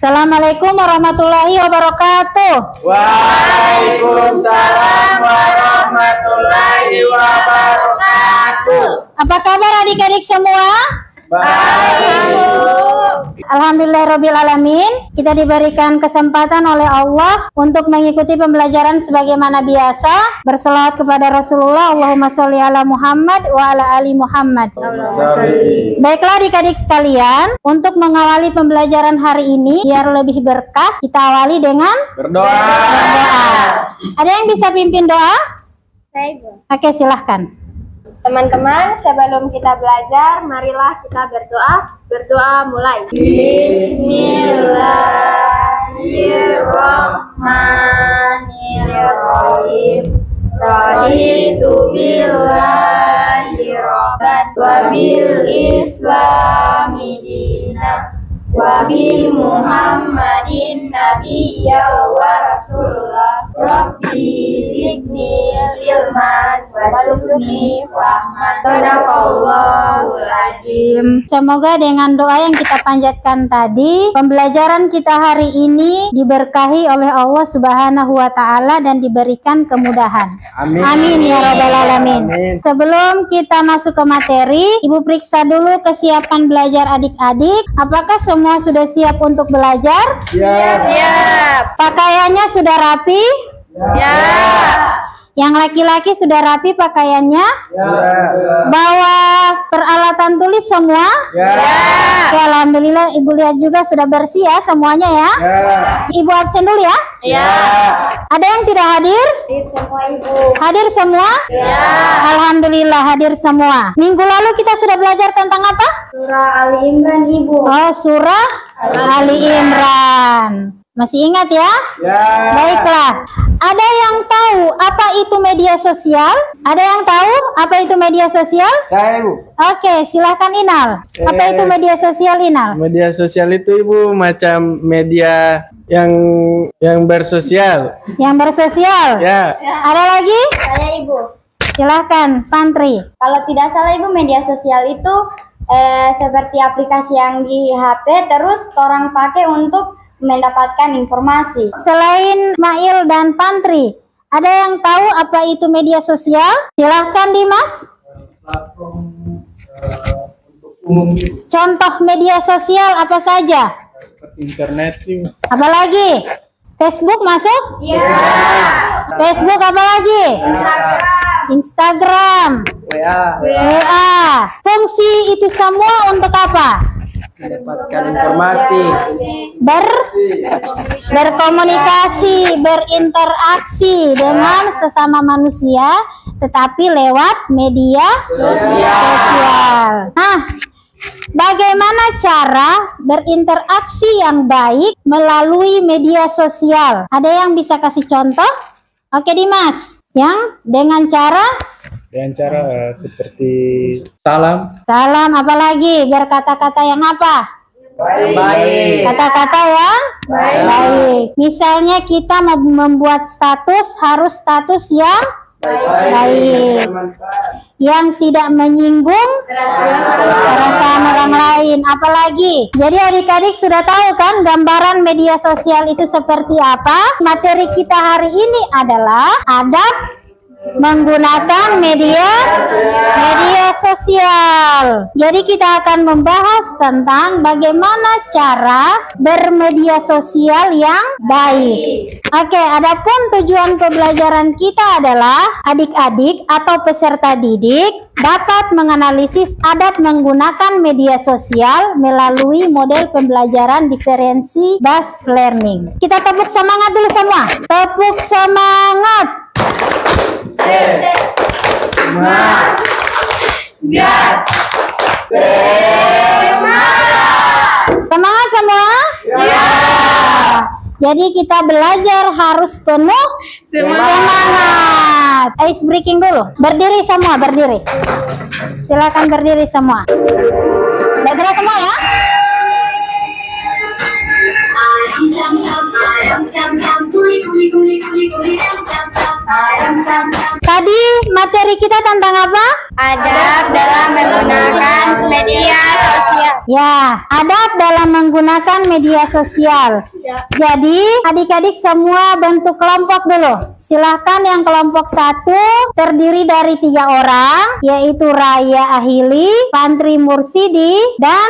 Assalamualaikum warahmatullahi wabarakatuh. Waalaikumsalam warahmatullahi wabarakatuh. Apa kabar adik-adik semua? Baik, Bu. Alhamdulillahirrabbilalamin. Kita diberikan kesempatan oleh Allah untuk mengikuti pembelajaran sebagaimana biasa, berselawat kepada Rasulullah, Allahumma sholli ala Muhammad wa ala ali Muhammad. Baiklah adik-adik sekalian, untuk mengawali pembelajaran hari ini biar lebih berkah, kita awali dengan Berdoa. Ada yang bisa pimpin doa? Saya, Bu. Oke, silahkan. Teman-teman, sebelum kita belajar, marilah kita berdoa. Berdoa mulai. Bismillahirrahmanirrahim. Raditu billahi rabban wa bil islami dinan wa bi Muhammadin nabiyya wa rasulullah. Rabbi zidni ilman warzuqni fahman. Sadaqallahul azim. Semoga dengan doa yang kita panjatkan tadi, pembelajaran kita hari ini diberkahi oleh Allah Subhanahu wa taala dan diberikan kemudahan. Amin. Amin ya rabbal alamin. Amin. Sebelum kita masuk ke materi, Ibu periksa dulu kesiapan belajar adik-adik. Apakah semua sudah siap untuk belajar? Siap. Pakaiannya sudah rapi? Ya. Yang laki-laki sudah rapi pakaiannya? Bawa peralatan tulis semua? Ya. Oke, alhamdulillah Ibu lihat juga sudah bersih ya semuanya ya. Ibu absen dulu ya. Ya. Ada yang tidak hadir? Hadir semua, Ibu. Hadir semua? Ya. Alhamdulillah hadir semua. Minggu lalu kita sudah belajar tentang apa? Surah Ali Imran, Ibu. Oh, surah Ali Imran. Masih ingat ya? Ya. Baiklah. Ada yang tahu apa itu media sosial? Ada yang tahu apa itu media sosial? Saya, Bu. Oke, silahkan Inal. Apa itu media sosial, Inal? Media sosial itu, Ibu, macam media yang bersosial. Yang bersosial? Ya. Ada lagi? Saya, Ibu. Silahkan, Pantri. Kalau tidak salah, Ibu, media sosial itu seperti aplikasi yang di HP, terus orang pakai untuk mendapatkan informasi. Selain Mail dan Pantri, ada yang tahu apa itu media sosial? Silahkan Dimas. Contoh media sosial apa saja? Internet, Ibu. Apalagi? Facebook masuk? Iya. Facebook apa lagi? Instagram. WA. Fungsi itu semua untuk apa? Mendapatkan informasi. Berkomunikasi, berinteraksi dengan sesama manusia, tetapi lewat media sosial. Nah, bagaimana cara berinteraksi yang baik melalui media sosial? Ada yang bisa kasih contoh? Oke, Dimas. Yang dengan cara seperti salam. salam, apalagi biar kata-kata yang apa? Baik. Kata-kata yang baik. Misalnya kita mau membuat status, harus status yang baik, yang tidak menyinggung perasaan orang lain. Apalagi, jadi adik-adik sudah tahu kan gambaran media sosial itu seperti apa? Materi kita hari ini adalah adab menggunakan media sosial. Jadi kita akan membahas tentang bagaimana cara bermedia sosial yang baik. Oke, adapun tujuan pembelajaran kita adalah adik-adik atau peserta didik dapat menganalisis adab menggunakan media sosial melalui model pembelajaran diferensi based learning. Kita tepuk semangat dulu semua. Tepuk semangat. Semangat semua? Ya. Jadi kita belajar harus penuh semangat. Ice breaking dulu. Berdiri semua, berdiri. Silakan berdiri semua. Berdiri semua ya. Tadi materi kita tentang apa? Adab dalam menggunakan media sosial. Ya, adab dalam menggunakan media sosial. Jadi, adik-adik semua bentuk kelompok dulu. Silahkan yang kelompok 1 terdiri dari 3 orang, yaitu Raya Ahili, Pantri Mursidi, dan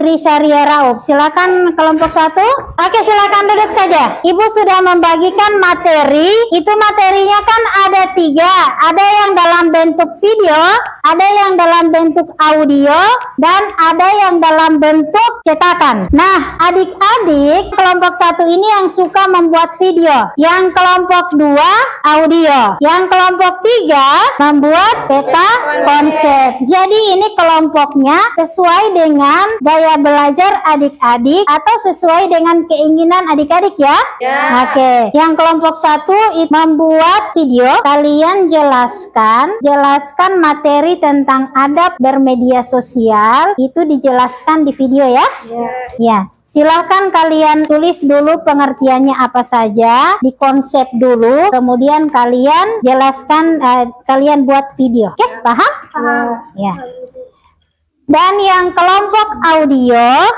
Trisharia Raub. Silakan kelompok 1. Oke, silakan duduk saja. Ibu sudah membagikan materi. Itu materinya kan ada 3. Ada yang dalam bentuk video, ada yang dalam bentuk audio, dan ada yang dalam bentuk cetakan. Nah, adik-adik kelompok 1 ini yang suka membuat video. Yang kelompok 2 audio. Yang kelompok 3 membuat peta konsep. Jadi ini kelompoknya sesuai dengan gaya belajar adik-adik atau sesuai dengan keinginan adik-adik ya. Oke. Yang kelompok 1 membuat video. Kalian jelaskan materi tentang adab bermedia sosial. Itu dijelaskan di video ya. Ya. Silahkan kalian tulis dulu pengertiannya apa saja, dikonsep dulu, kemudian kalian jelaskan, kalian buat video. Oke, paham? Ya. Dan yang kelompok audio,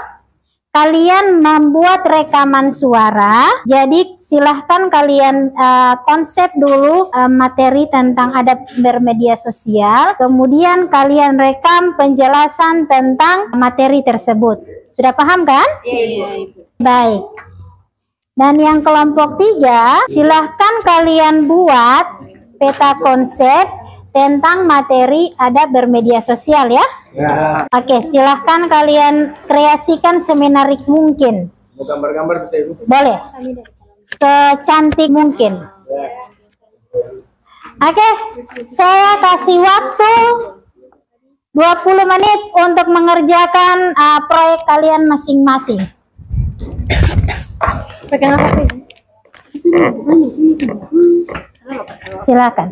kalian membuat rekaman suara. Jadi silahkan kalian konsep dulu materi tentang adab bermedia sosial, kemudian kalian rekam penjelasan tentang materi tersebut. Sudah paham kan? Iya. Baik. Dan yang kelompok 3, silahkan kalian buat peta konsep tentang materi adab bermedia sosial ya. Oke, silahkan kalian kreasikan semenarik mungkin. Mau gambar-gambar bisa Ibu? Boleh. Secantik mungkin. Oke, saya kasih waktu 20 menit untuk mengerjakan proyek kalian masing-masing. Pegang apa ini? Silakan.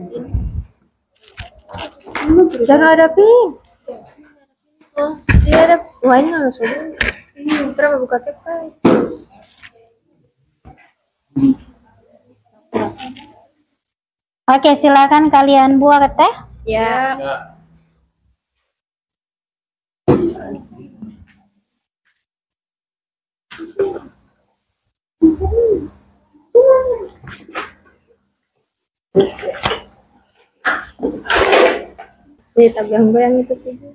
Jangan ada ping. Dia ada. Wah, ini harus udah. Terus buka kepa. Oke, silakan kalian buat teh. Ya. Ini tak goyang-goyang itu juga.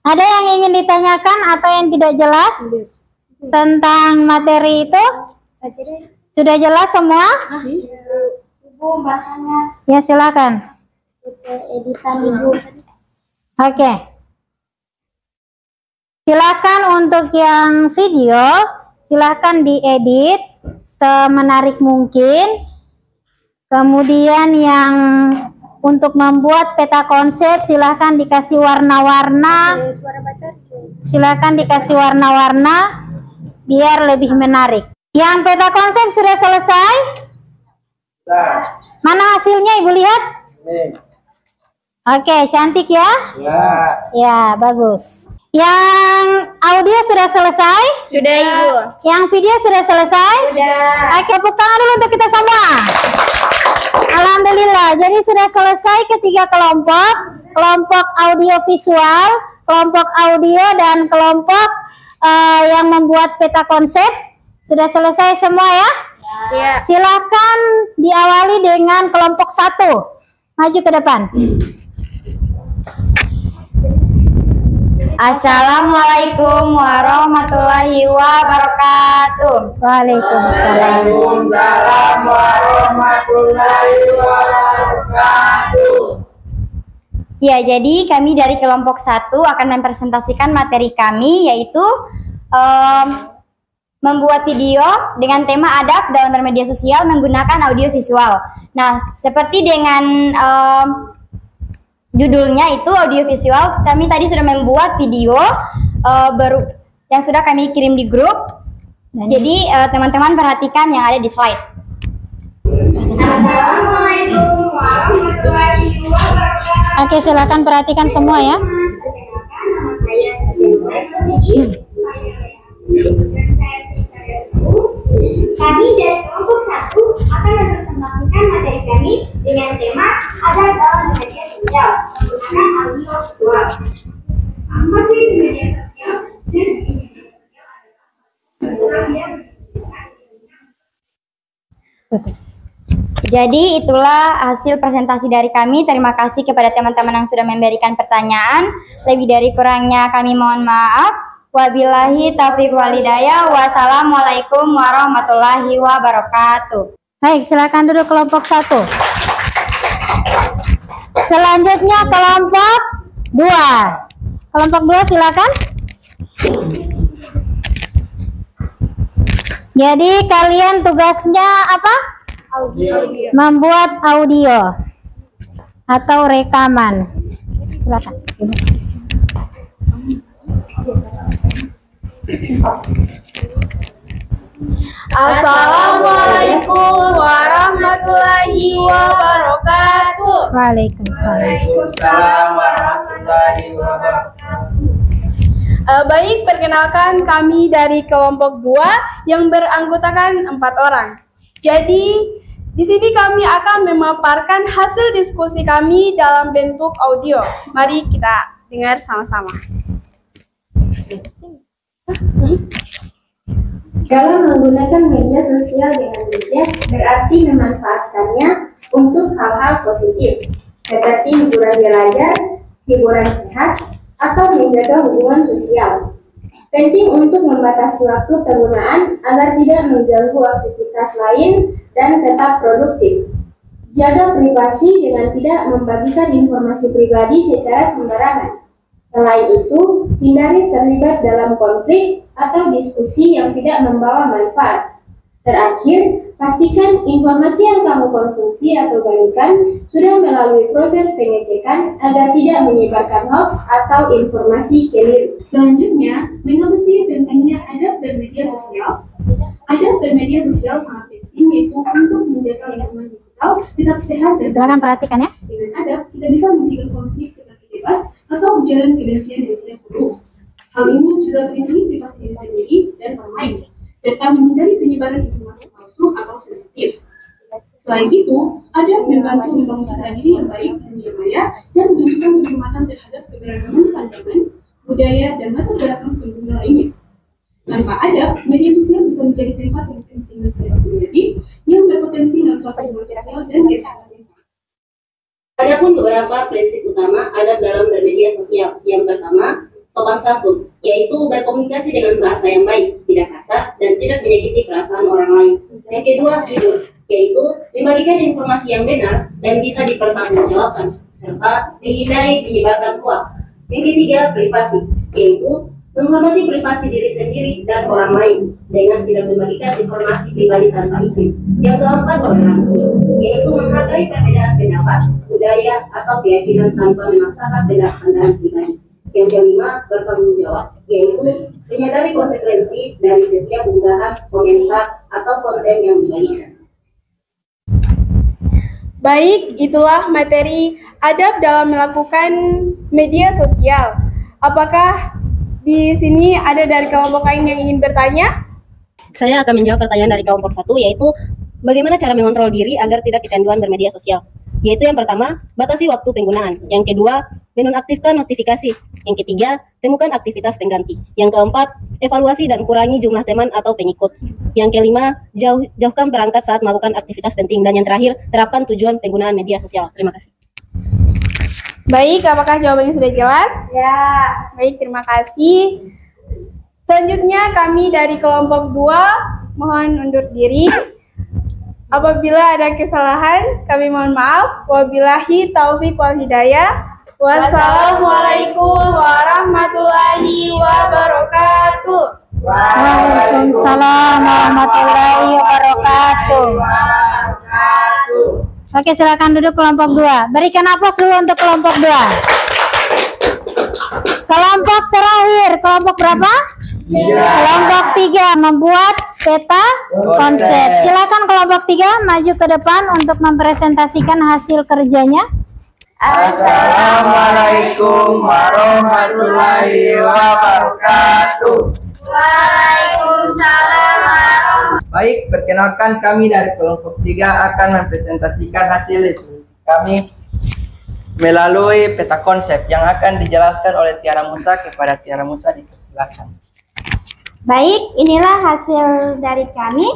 Ada yang ingin ditanyakan atau yang tidak jelas tentang materi itu? Sudah jelas semua? Ibu bahasanya Ya, silakan. editan Ibu. Oke. Silakan untuk yang video, silakan diedit semenarik mungkin. Kemudian yang untuk membuat peta konsep silahkan dikasih warna-warna. Silakan dikasih warna-warna biar lebih menarik. Yang peta konsep sudah selesai? Mana hasilnya Ibu lihat? Oke, cantik ya? Ya, bagus. Yang audio sudah selesai? Sudah Ibu. Yang video sudah selesai? Sudah. Oke, tepuk tangan dulu untuk kita semua. Alhamdulillah, jadi sudah selesai ketiga kelompok. Kelompok audio visual, kelompok audio, dan kelompok yang membuat peta konsep. Sudah selesai semua ya? Iya. Silakan diawali dengan kelompok 1. Maju ke depan. Assalamualaikum warahmatullahi wabarakatuh. Waalaikumsalam. Waalaikumsalam warahmatullahi wabarakatuh. Ya, jadi kami dari kelompok 1 akan mempresentasikan materi kami, yaitu membuat video dengan tema adab dalam bermedia sosial menggunakan audio visual. Nah, seperti dengan judulnya itu audio visual, kami tadi sudah membuat video yang sudah kami kirim di grup. Jadi teman-teman perhatikan yang ada di slide. Assalamualaikum warahmatullahi wabarakatuh. Oke, silakan perhatikan semua ya. Nama saya kami dari kelompok 1 akan mempresentasikan materi kami dengan tema adab dalam media sosial menggunakan audio visual. Apa sih media sosial? Jadi itulah hasil presentasi dari kami. Terima kasih kepada teman-teman yang sudah memberikan pertanyaan. Lebih dari kurangnya kami mohon maaf. Wabillahi taufiq walhidayah. Wassalamualaikum warahmatullahi wabarakatuh. Baik, silakan duduk kelompok 1. Selanjutnya kelompok 2. Kelompok 2 silakan. Jadi kalian tugasnya apa? Membuat audio atau rekaman. Silakan. Assalamualaikum warahmatullahi wabarakatuh. Waalaikumsalam. Waalaikumsalam warahmatullahi wabarakatuh. Baik, perkenalkan kami dari kelompok 2 yang beranggotakan 4 orang. Jadi, di sini kami akan memaparkan hasil diskusi kami dalam bentuk audio. Mari kita dengar sama-sama. Dalam menggunakan media sosial dengan bijak berarti memanfaatkannya untuk hal-hal positif seperti hiburan belajar, hiburan sehat, atau menjaga hubungan sosial. Penting untuk membatasi waktu penggunaan agar tidak mengganggu aktivitas lain dan tetap produktif. Jaga privasi dengan tidak membagikan informasi pribadi secara sembarangan. Selain itu, hindari terlibat dalam konflik atau diskusi yang tidak membawa manfaat. Terakhir, pastikan informasi yang kamu konsumsi atau bagikan sudah melalui proses pengecekan agar tidak menyebarkan hoax atau informasi keliru. Selanjutnya, mengapa sih pentingnya adab bermedia sosial? Adab bermedia sosial sangat penting, yaitu untuk menjaga lingkungan digital tetap sehat dan Silakan perhatikan ya. dengan adab, kita bisa mencegah konflik seperti debat atau ujaran kebencian yang tidak perlu. Hal ini juga melindungi privasi diri sendiri dan orang lain, serta menghindari penyebaran informasi palsu atau sensitif. Selain itu, adab membantu membangun citra diri yang baik di dunia maya dan menunjukkan penghormatan terhadap keberagaman pandangan, budaya, dan latar belakang pengguna lainnya. Tanpa adab, media sosial bisa menjadi tempat yang penting dan negatif yang berpotensi merusak hubungan sosial dan kesehatan mental. Adapun beberapa prinsip utama adab dalam bermedia sosial. Yang pertama, sopan santun, yaitu berkomunikasi dengan bahasa yang baik, tidak kasar, dan tidak menyakiti perasaan orang lain. Yang kedua, jujur, yaitu membagikan informasi yang benar dan bisa dipertanggungjawabkan, serta menghindari penyebaran hoax. Yang ketiga, privasi, yaitu menghormati privasi diri sendiri dan orang lain dengan tidak membagikan informasi pribadi tanpa izin. Yang keempat, toleransi, yaitu menghargai perbedaan pendapat, budaya, atau keyakinan tanpa memaksakan pandangan pribadi. Yang kelima, bertanggung jawab, yaitu menyadari konsekuensi dari setiap unggahan, komentar, atau konten yang dibagikan. Baik, itulah materi adab dalam melakukan media sosial. Apakah di sini ada dari kelompok lain yang ingin bertanya? Saya akan menjawab pertanyaan dari kelompok 1, yaitu bagaimana cara mengontrol diri agar tidak kecanduan bermedia sosial. Yaitu yang pertama, batasi waktu penggunaan. Yang kedua, menonaktifkan notifikasi. Yang ketiga, temukan aktivitas pengganti. Yang keempat, evaluasi dan kurangi jumlah teman atau pengikut. Yang kelima, jauhkan perangkat saat melakukan aktivitas penting. Dan yang terakhir, terapkan tujuan penggunaan media sosial. Terima kasih. Baik, apakah jawabannya sudah jelas? Ya. Baik, terima kasih. Selanjutnya kami dari kelompok 2 mohon undur diri. Apabila ada kesalahan, kami mohon maaf. Wabillahi taufiq wal hidayah. Wassalamualaikum warahmatullahi wabarakatuh. Waalaikumsalam warahmatullahi wabarakatuh. Oke, silakan duduk kelompok 2. Berikan aplaus dulu untuk kelompok 2. Kelompok terakhir, kelompok berapa? Kelompok 3 membuat peta konsep. Silakan kelompok 3 maju ke depan untuk mempresentasikan hasil kerjanya. Assalamualaikum warahmatullahi wabarakatuh. Waalaikumsalam. Baik, perkenalkan kami dari kelompok 3 akan mempresentasikan hasil diskusi kami melalui peta konsep yang akan dijelaskan oleh Tiara Musa kepada Tiara Musa. Dipersilakan. Baik, inilah hasil dari kami.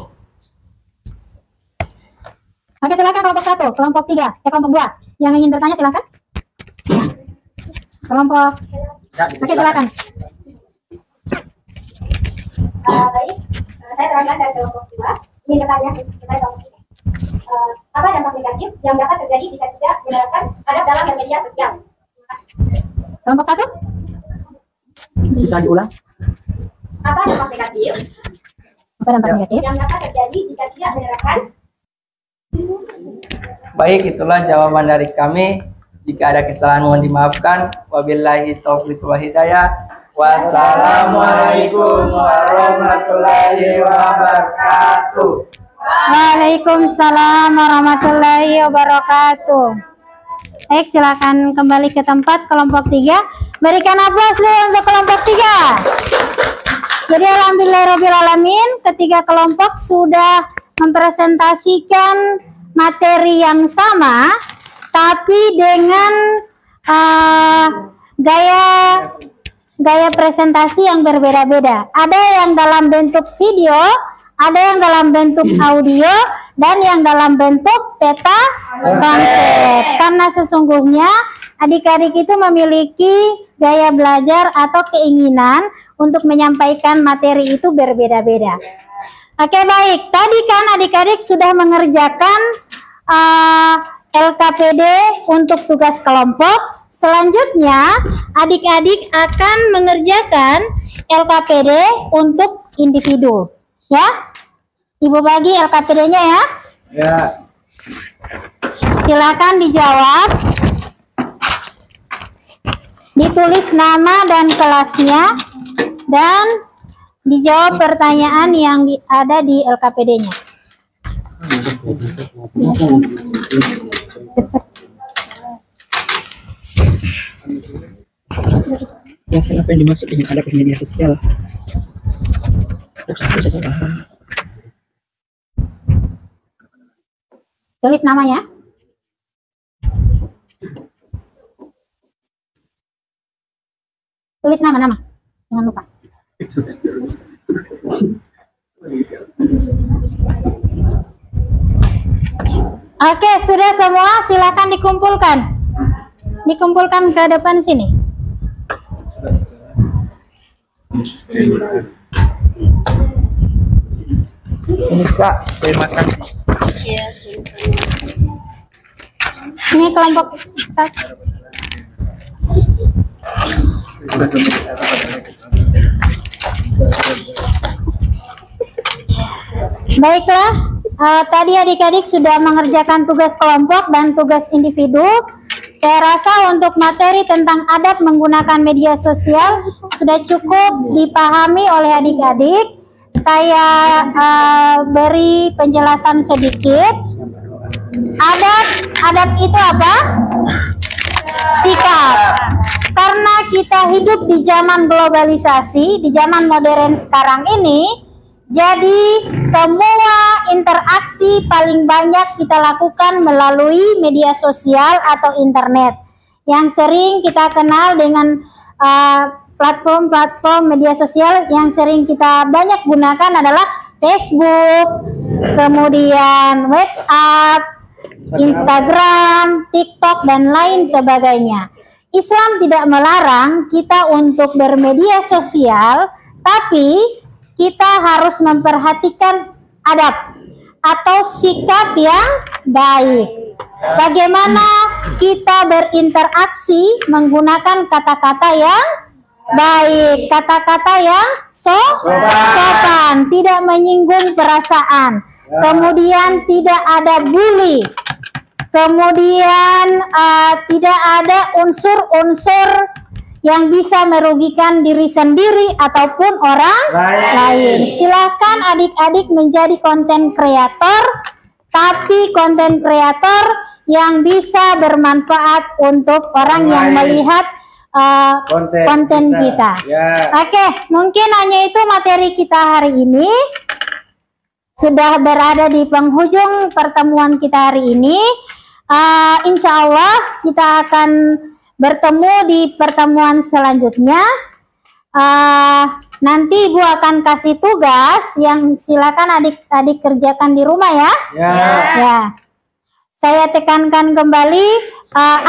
Oke, silakan kelompok 1, kelompok 3, kelompok 2. Yang ingin bertanya silakan. Kelompok. Oke, silakan. Baik, saya terangkan dari kelompok 2. Ingin bertanya kepada kelompok 3. Apa dampak negatif yang dapat terjadi jika tidak menerapkan adab dalam bermedia sosial? Kelompok 1. Bisa diulang? Apa dampak negatif Apa dampak negatif? yang dapat terjadi jika tidak menerapkan? Baik, itulah jawaban dari kami. Jika ada kesalahan mohon dimaafkan. Wabillahi taufiq wal hidayah. Wassalamualaikum warahmatullahi wabarakatuh. Waalaikumsalam warahmatullahi wabarakatuh. Baik, silakan kembali ke tempat kelompok 3. Berikan aplaus dulu untuk kelompok 3. Jadi alhamdulillahirrahmanirrahim, ketiga kelompok sudah mempresentasikan materi yang sama, tapi dengan gaya presentasi yang berbeda-beda. Ada yang dalam bentuk video, ada yang dalam bentuk audio, dan yang dalam bentuk peta konsep. Karena sesungguhnya adik-adik itu memiliki gaya belajar atau keinginan untuk menyampaikan materi itu berbeda-beda. Oke, baik. Tadi kan adik-adik sudah mengerjakan LKPD untuk tugas kelompok. Selanjutnya, adik-adik akan mengerjakan LKPD untuk individu. Ya, Ibu bagi LKPD-nya ya. Ya. Silakan dijawab. Ditulis nama dan kelasnya dan dijawab pertanyaan yang ada di LKPD-nya. Ya, apa yang dimaksud dengan ada media sosial? Tulis namanya. Tulis nama, jangan lupa. Oke, sudah semua, silakan dikumpulkan. Dikumpulkan ke depan sini. Ini Kak, terima kasih. Ini kelompok satu. Baiklah, tadi adik-adik sudah mengerjakan tugas kelompok dan tugas individu. Saya rasa untuk materi tentang adab menggunakan media sosial sudah cukup dipahami oleh adik-adik. Saya beri penjelasan sedikit. Adab itu apa? Sikap. Karena kita hidup di zaman globalisasi, di zaman modern sekarang ini, jadi semua interaksi paling banyak kita lakukan melalui media sosial atau internet. Yang sering kita kenal dengan platform-platform media sosial yang sering kita banyak gunakan adalah Facebook, kemudian WhatsApp, Instagram, TikTok, dan lain sebagainya. Islam tidak melarang kita untuk bermedia sosial, tapi kita harus memperhatikan adab atau sikap yang baik. Bagaimana kita berinteraksi menggunakan kata-kata yang baik, kata-kata yang sopan, tidak menyinggung perasaan, kemudian tidak ada bully, kemudian tidak ada unsur-unsur yang bisa merugikan diri sendiri ataupun orang lain. Silahkan adik-adik menjadi konten kreator, tapi konten kreator yang bisa bermanfaat untuk orang yang melihat konten kita. Oke, mungkin hanya itu materi kita hari ini. Sudah berada di penghujung pertemuan kita hari ini. Insya Allah kita akan bertemu di pertemuan selanjutnya. Nanti Ibu akan kasih tugas yang silakan adik-adik kerjakan di rumah ya. Ya. Saya tekankan kembali,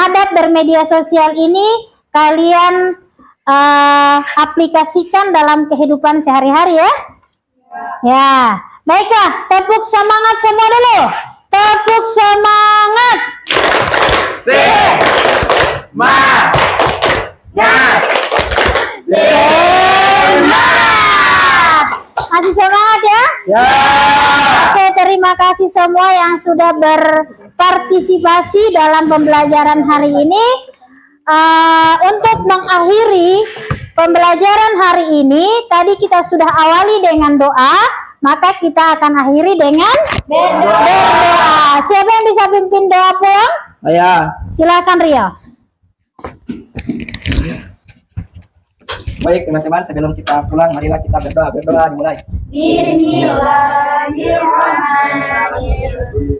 adab bermedia sosial ini kalian aplikasikan dalam kehidupan sehari-hari ya. Ya. Baiklah, tepuk semangat semua dulu. Tepuk semangat. Masih semangat ya? Oke, terima kasih semua yang sudah berpartisipasi dalam pembelajaran hari ini. Untuk mengakhiri pembelajaran hari ini, tadi kita sudah awali dengan doa, maka kita akan akhiri dengan berdoa. Siapa yang bisa pimpin doa pulang? Silakan Rio. Baik teman-teman, sebelum kita pulang, marilah kita berdoa. Berdoa dimulai. Bismillahirrahmanirrahim.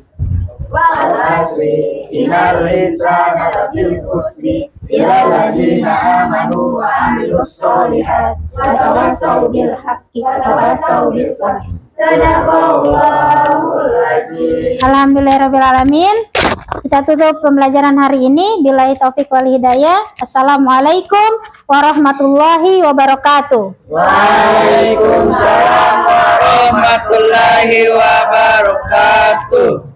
Wal asri innal insana lafi khusri illa alladziina amanu wa 'amilus sholihat wa tawassaw bil haqqi wa tawassaw bis sabr. Sadaqallahul azim. Alhamdulillahirabbil alamin. Kita tutup pembelajaran hari ini. Billahi taufik wal hidayah. Assalamualaikum warahmatullahi wabarakatuh. Waalaikumsalam warahmatullahi wabarakatuh.